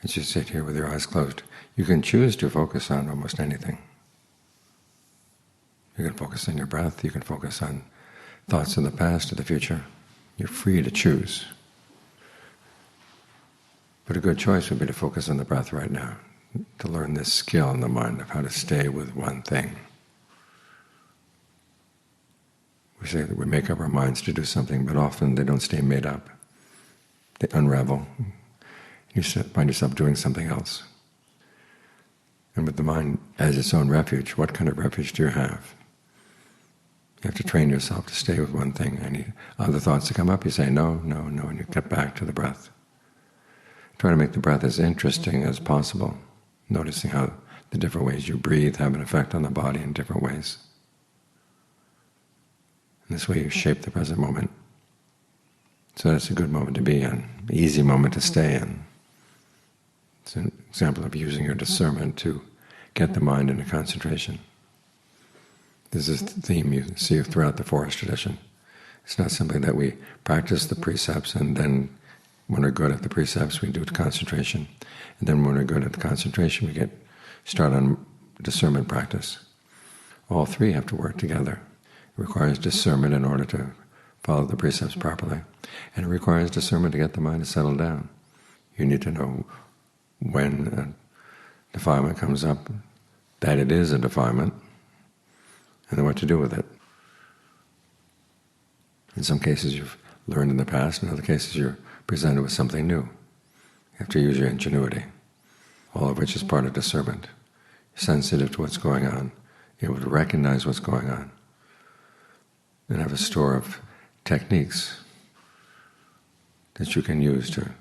as you sit here with your eyes closed, you can choose to focus on almost anything. You can focus on your breath, you can focus on thoughts of the past or the future. You're free to choose. But a good choice would be to focus on the breath right now, to learn this skill in the mind of how to stay with one thing. We say that we make up our minds to do something, but often they don't stay made up. They unravel. You find yourself doing something else. And with the mind as its own refuge, what kind of refuge do you have? You have to train yourself to stay with one thing. Any other thoughts that come up, you say no, no, no, and you get back to the breath. Try to make the breath as interesting as possible, noticing how the different ways you breathe have an effect on the body in different ways. And this way you shape the present moment. So that's a good moment to be in, an easy moment to stay in. It's an example of using your discernment to get the mind into concentration. This is the theme you see throughout the forest tradition. It's not simply that we practice the precepts and then when we're good at the precepts we do concentration, and then when we're good at the concentration we start on discernment practice. All three have to work together. It requires discernment in order to follow the precepts properly, and it requires discernment to get the mind to settle down. You need to know when a defilement comes up, that it is a defilement, and then what to do with it. In some cases you've learned in the past, in other cases you're presented with something new. You have to use your ingenuity, all of which is part of discernment. You're sensitive to what's going on, you're able to recognize what's going on, and have a store of techniques that you can use to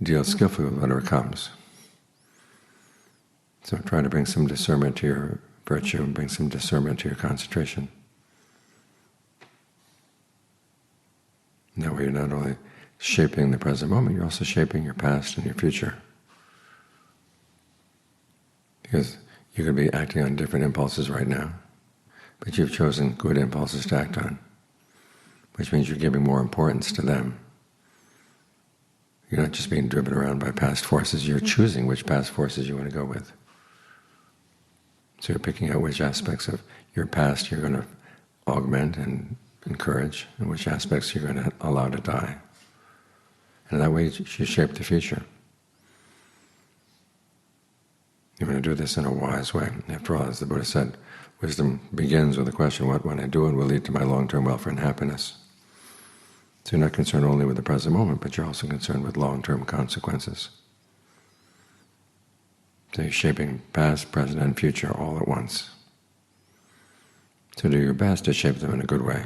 deal skillfully with whatever comes. So try to bring some discernment to your virtue and bring some discernment to your concentration. And that way you're not only shaping the present moment, you're also shaping your past and your future. Because you could be acting on different impulses right now, but you've chosen good impulses to act on, which means you're giving more importance to them. You're not just being driven around by past forces, you're choosing which past forces you want to go with. So you're picking out which aspects of your past you're going to augment and encourage, and which aspects you're going to allow to die. And that way you shape the future. You want to do this in a wise way. After all, as the Buddha said, wisdom begins with the question, what when I do it will lead to my long-term welfare and happiness. So you're not concerned only with the present moment, but you're also concerned with long-term consequences. So you're shaping past, present, and future all at once. So do your best to shape them in a good way.